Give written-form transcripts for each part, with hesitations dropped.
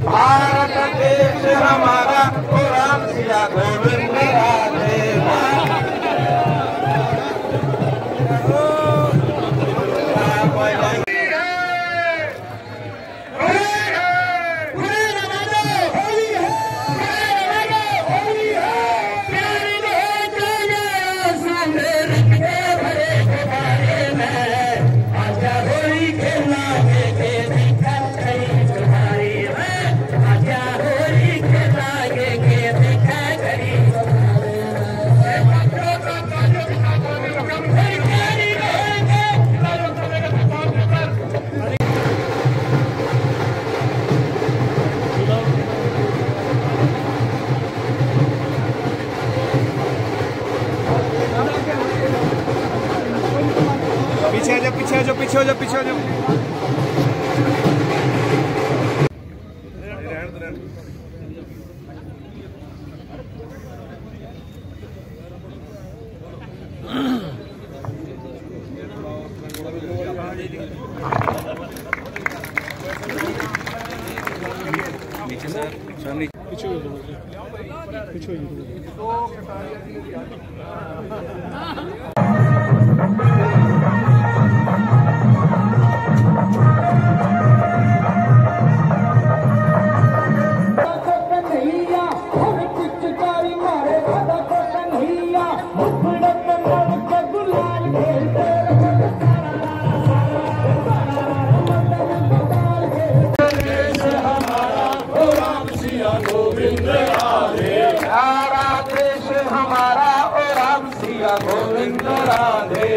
भारत देश हमारा ओ राम सिया गोविंद राधे। पीछे हो जाओ। गोविंद राधे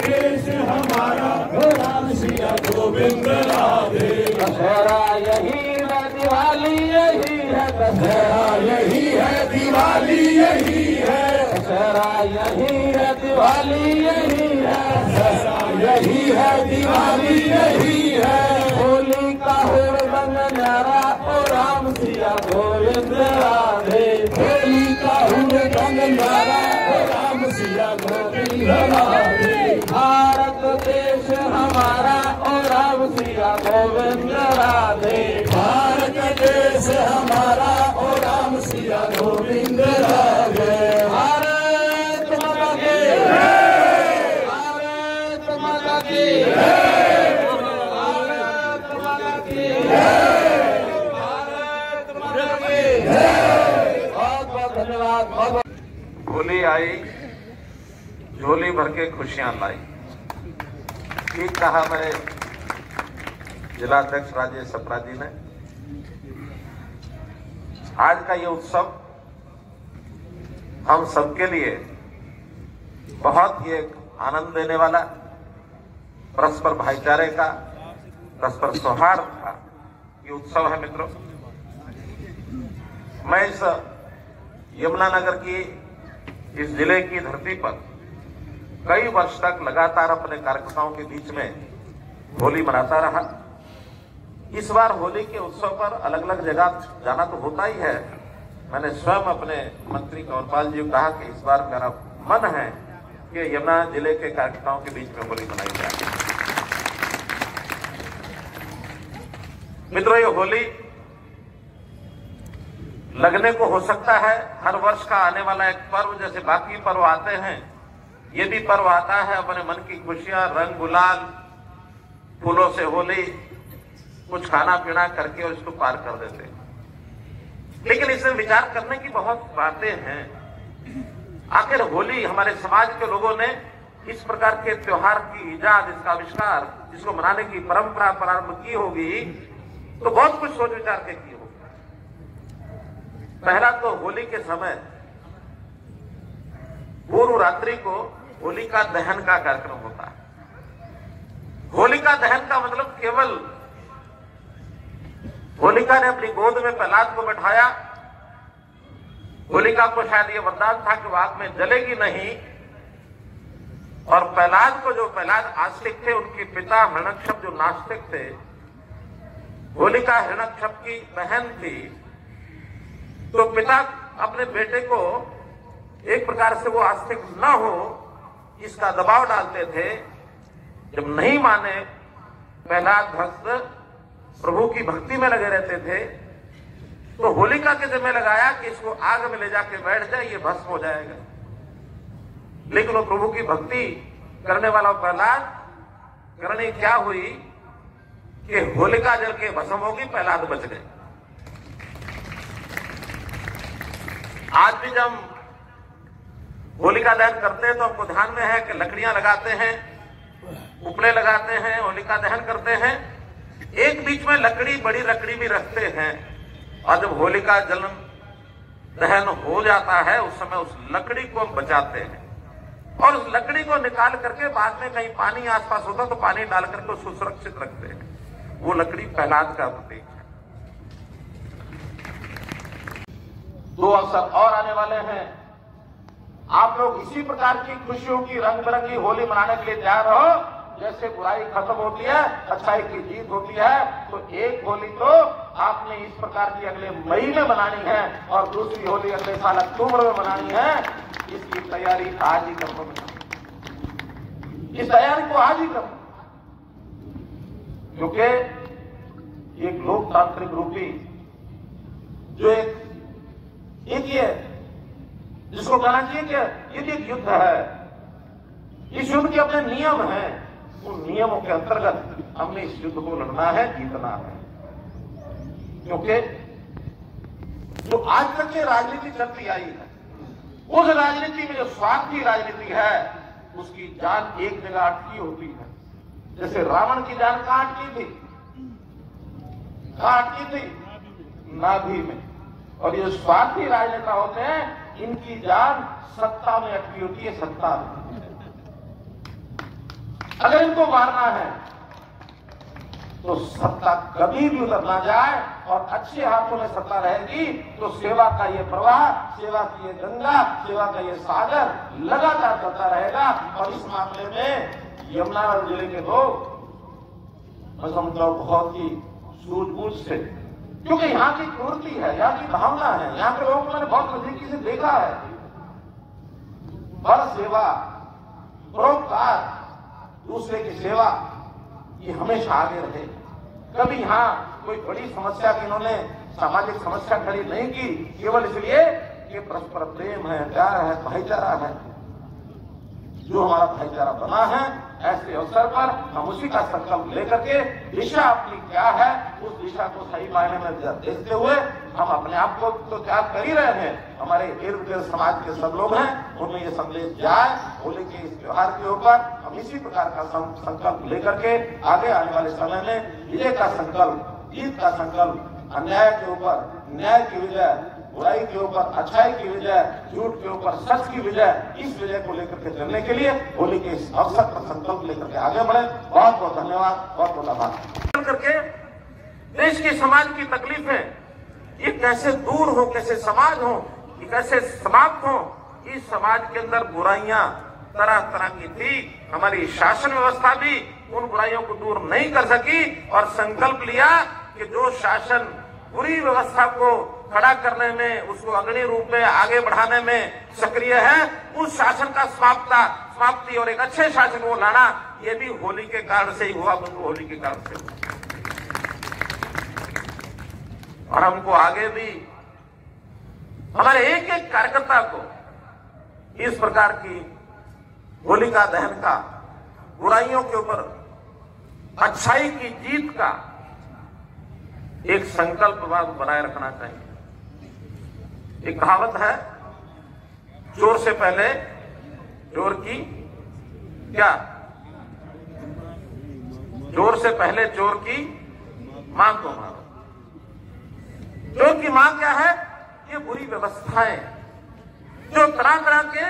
देश हमारा हो राम सिया गोविंद राधे। दशहरा यही है दिवाली यही है, दशहरा यही है दिवाली यही है, दशहरा यही है दिवाली यही है, दशहरा यही है दिवाली यही है। होली का हो रंग न्यारा ओ राम सिया गोविंद राधे। होली का हो रंग न्यारा गोविंद राधे। भारत देश हमारा ओ राम सिया गोविंद राधे। भारत देश हमारा ओ राम सिया गोविंद राधे। भारत माता की जय, भारत माता की जय, भारत माता की जय, भारत माता की जय। बहुत बहुत धन्यवाद। होली आई झोली भर के खुशियां लाई, ठीक कहा मेरे जिलाध्यक्ष राजेश अपराधी ने। आज का ये उत्सव हम सबके लिए बहुत ही एक आनंद देने वाला, परस्पर भाईचारे का, परस्पर सौहार्द का ये उत्सव है। मित्रों, मैं इस यमुनानगर की, इस जिले की धरती पर कई वर्ष तक लगातार अपने कार्यकर्ताओं के बीच में होली मनाता रहा। इस बार होली के उत्सव पर अलग अलग जगह जाना तो होता ही है। मैंने स्वयं अपने मंत्री कंवरपाल जी को कहा कि इस बार मेरा मन है कि यमुना जिले के कार्यकर्ताओं के बीच में होली मनाई जाए। मित्रों, ये होली लगने को हो सकता है हर वर्ष का आने वाला एक पर्व, जैसे बाकी पर्व आते हैं। ये भी पर्व आता है अपने मन की खुशियां, रंग गुलाल, फूलों से होली, कुछ खाना पीना करके और इसको पार कर देते हैं। लेकिन इसमें विचार करने की बहुत बातें हैं। आखिर होली हमारे समाज के लोगों ने इस प्रकार के त्योहार की इजाद, इसका आविष्कार, जिसको मनाने की परंपरा प्रारंभ की होगी तो बहुत कुछ सोच विचार के की होगी। पहला तो होली के समय पूर्व रात्रि को होलिका दहन का कार्यक्रम होता है। होलिका दहन का मतलब केवल होलिका ने अपनी गोद में प्रहलाद को बैठाया, होलिका को शायद ये वरदान था कि वो आग में जलेगी नहीं, और प्रहलाद को, जो प्रहलाद आस्तिक थे, उनके पिता हिरण्यकश्यप जो नास्तिक थे, होलिका हिरण्यकश्यप की बहन थी, तो पिता अपने बेटे को एक प्रकार से वो आस्तिक न हो इसका दबाव डालते थे। जब नहीं माने, प्रहलाद भक्त प्रभु की भक्ति में लगे रहते थे, तो होलिका के जिम्मे लगाया कि इसको आग में ले जाके बैठ जाए, ये भस्म हो जाएगा। लेकिन वो प्रभु की भक्ति करने वाला प्रहलाद, करनी क्या हुई कि होलिका जल के भस्म होगी, प्रहलाद बच गए। आज भी जब होलिका दहन करते हैं तो हमको ध्यान में है कि लकड़ियां लगाते हैं, उपले लगाते हैं, होलिका दहन करते हैं, एक बीच में लकड़ी, बड़ी लकड़ी भी रखते हैं, और जब होलिका जल दहन हो जाता है उस समय उस लकड़ी को बचाते हैं और उस लकड़ी को निकाल करके बाद में कहीं पानी आसपास होता तो पानी डाल करके उसको सुरक्षित रखते हैं। वो लकड़ी प्रहलाद का प्रतीक है। 2 अवसर और आने वाले हैं। आप लोग इसी प्रकार की खुशियों की रंग बिरंगी होली मनाने के लिए तैयार रहो। जैसे बुराई खत्म होती है, अच्छाई की जीत होती है, तो एक होली तो आपने इस प्रकार की अगले मई में मनानी है और दूसरी होली अगले साल अक्टूबर में मनानी है। इसकी तैयारी आज ही करो, इस तैयारी को आज ही करो, क्योंकि एक लोकतांत्रिक रूपी जो एक ये जिसको कहना चाहिए कि ये एक युद्ध है, इस युद्ध के अपने नियम हैं, उन नियमों के अंतर्गत हमने इस युद्ध को लड़ना है, जीतना है। क्योंकि जो आज तक ये राजनीति चलती आई है, उस राजनीति में जो स्वार्थी राजनीति है उसकी जान एक जगह अटकी होती है। जैसे रावण की जान कहां अटकी थी? कहां अटकी थी? नाभि में। और ये स्वार्थी राजनेता होते हैं, इनकी जान सत्ता में अटकी होती है, सत्ता में। अगर इनको मारना है तो सत्ता कभी भी उतर ना जाए और अच्छे हाथों में सत्ता रहेगी तो सेवा का ये प्रवाह, सेवा की ये गंगा, सेवा का ये सागर लगातार चलता रहेगा। और इस मामले में यमुनानगर जिले के लोग मैं समझता हूं बहुत ही सूझबूझ से, क्योंकि यहाँ की प्रवृत्ति है, यहाँ की भावना है, यहाँ के लोगों को मैंने बहुत नजदीकी से देखा है। पर सेवा, परोपकार, दूसरे की सेवा, ये हमेशा आगे रहे। कभी यहां कोई बड़ी समस्या की इन्होंने सामाजिक समस्या खड़ी नहीं की, केवल इसलिए कि परस्पर प्रेम है, प्यार है, भाईचारा है। जो हमारा भाईचारा बना है, ऐसे अवसर पर हम उसी का संकल्प लेकर के दिशा अपनी क्या है उस दिशा को सही मायने में देखते हुए हम अपने आप को तो त्याग कर ही रहे हैं। हमारे इर्द गिर्द समाज के सब लोग हैं, उनमें ये संदेश जाए। होली के इस त्योहार के ऊपर हम इसी प्रकार का संकल्प लेकर के आगे आने वाले समय में विजय का संकल्प, जीत का संकल्प, अन्याय के ऊपर न्याय की विजय, बुराई के ऊपर अच्छाई की विजय, झूठ के ऊपर सच की विजय, इस विजय को लेकर के चलने के लिए होली के इस अवसर पर संकल्प लेकर के आगे बढ़े। बहुत बहुत धन्यवाद, बहुत बहुत आभार। करके देश के समाज की तकलीफें ये कैसे दूर हो, कैसे समाज हो, ये कैसे समाप्त हो। इस समाज के अंदर बुराइयां तरह तरह की थी, हमारी शासन व्यवस्था भी उन बुराइयों को दूर नहीं कर सकी और संकल्प लिया कि जो शासन बुरी व्यवस्था को खड़ा करने में, उसको अग्रणी रूप में आगे बढ़ाने में सक्रिय है, उस शासन का समाप्ति और एक अच्छे शासन को लाना, ये भी होली के कारण से ही हुआ, बंधु, होली के कारण से हुआ। और हमको आगे भी हमारे एक एक कार्यकर्ता को इस प्रकार की होलिका दहन का, बुराइयों के ऊपर अच्छाई की जीत का एक संकल्प बनाए रखना चाहिए। एक कहावत है, चोर से पहले चोर की क्या, चोर से पहले चोर की मांग को मारो। चोर की मांग क्या है? ये बुरी व्यवस्थाएं जो तरह तरह के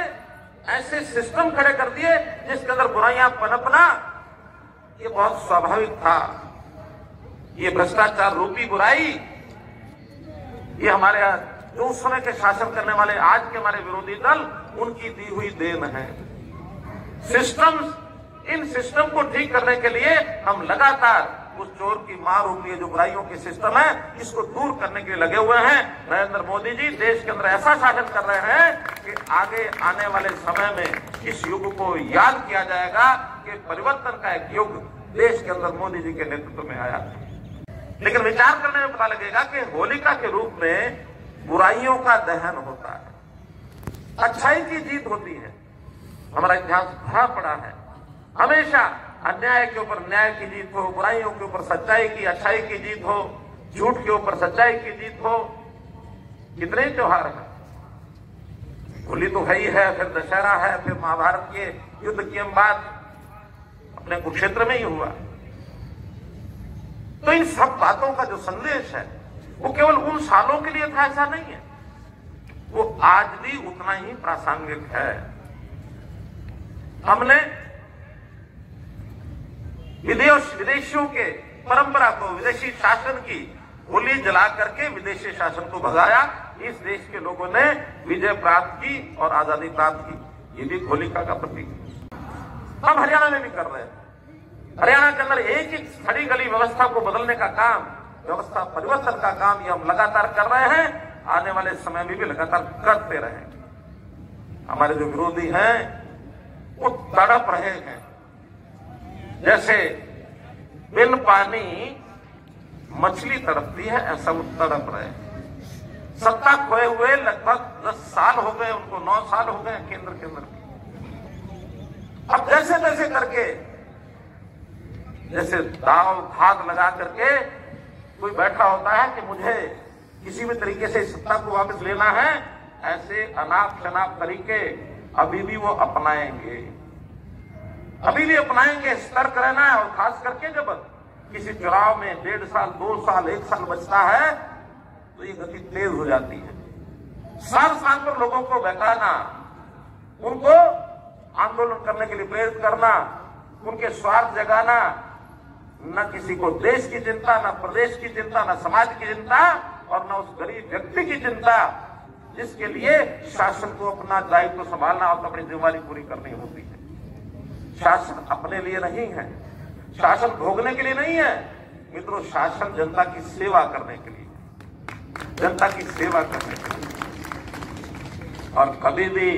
ऐसे सिस्टम खड़े कर दिए जिसके अंदर बुराइयां पनपना ये बहुत स्वाभाविक था। ये भ्रष्टाचार रूपी बुराई, ये हमारे जो उस समय के शासन करने वाले आज के हमारे विरोधी दल, उनकी दी हुई देन है। सिस्टम्स, इन सिस्टम को ठीक करने के लिए हम लगातार उस चोर की मार रूपी जो बुराइयों के सिस्टम है, इसको दूर करने के लिए लगे हुए हैं। नरेंद्र मोदी जी देश के अंदर ऐसा शासन कर रहे हैं कि आगे आने वाले समय में इस युग को याद किया जाएगा कि परिवर्तन का एक युग देश के अंदर मोदी जी के नेतृत्व में आया। लेकिन विचार करने में पता लगेगा कि होलिका के रूप में बुराइयों का दहन होता है, अच्छाई की जीत होती है। हमारा इतिहास भरा पड़ा है, हमेशा अन्याय के ऊपर न्याय की जीत हो, बुराइयों के ऊपर सच्चाई की, अच्छाई की जीत हो, झूठ के ऊपर सच्चाई की जीत हो। कितने त्योहार हैं, होली तो है ही है, फिर दशहरा है, फिर महाभारत के युद्ध की हम बात अपने कुरुक्षेत्र में ही हुआ। तो इन सब बातों का जो संदेश है वो केवल उन सालों के लिए था ऐसा नहीं है, वो आज भी उतना ही प्रासंगिक है। हमने विदेशियों के परंपरा को, विदेशी शासन की होली जला करके विदेशी शासन को भगाया। इस देश के लोगों ने विजय प्राप्त की और आजादी प्राप्त की। ये भी होलिका का प्रतीक है। हम हरियाणा में भी कर रहे हैं। हरियाणा के अंदर एक एक खड़ी गली व्यवस्था को बदलने का काम, व्यवस्था परिवर्तन का काम ये हम लगातार कर रहे हैं, आने वाले समय में भी लगातार करते रहे। हमारे जो विरोधी हैं वो तड़प रहे हैं, जैसे बिन पानी मछली तड़पती है, ऐसा वो तड़प रहे हैं। सत्ता खोए हुए लगभग 10 साल हो गए उनको, 9 साल हो गए केंद्र के अंदर। अब जैसे तैसे करके, जैसे दाव घात लगा करके कोई बैठा होता है कि मुझे किसी भी तरीके से सत्ता को वापस लेना है, ऐसे अनाप शनाप तरीके अभी भी वो अपनाएंगे, अभी भी अपनाएंगे। सतर्क रहना है। और खास करके जब किसी चुनाव में 1.5 साल, 2 साल, 1 साल बचता है तो ये गति तेज हो जाती है। साल साल पर लोगों को बहकाना, उनको आंदोलन करने के लिए प्रेरित करना, उनके स्वार्थ जगाना, न किसी को देश की चिंता, न प्रदेश की चिंता, न समाज की चिंता और न उस गरीब व्यक्ति की चिंता जिसके लिए शासन को अपना दायित्व संभालना और अपनी जिम्मेदारी पूरी करनी होती है। शासन अपने लिए नहीं है, शासन भोगने के लिए नहीं है मित्रों, शासन जनता की सेवा करने के लिए, जनता की सेवा करने के लिए। और कभी भी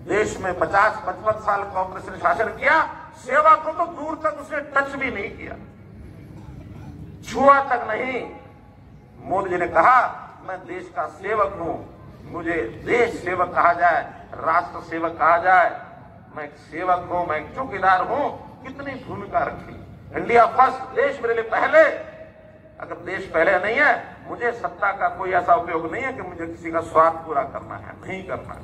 देश में 50-55 साल कांग्रेस ने शासन किया, सेवा को तो दूर तक उसने टच भी नहीं किया, छुआ तक नहीं। मोदी जी ने कहा मैं देश का सेवक हूं, मुझे देश सेवक कहा जाए, राष्ट्र सेवक कहा जाए, मैं एक सेवक हूं, मैं एक चौकीदार हूं। कितनी भूमिका रखी। इंडिया फर्स्ट, देश मेरे लिए पहले। अगर देश पहले नहीं है, मुझे सत्ता का कोई ऐसा उपयोग नहीं है कि मुझे किसी का स्वार्थ पूरा करना है, नहीं करना है।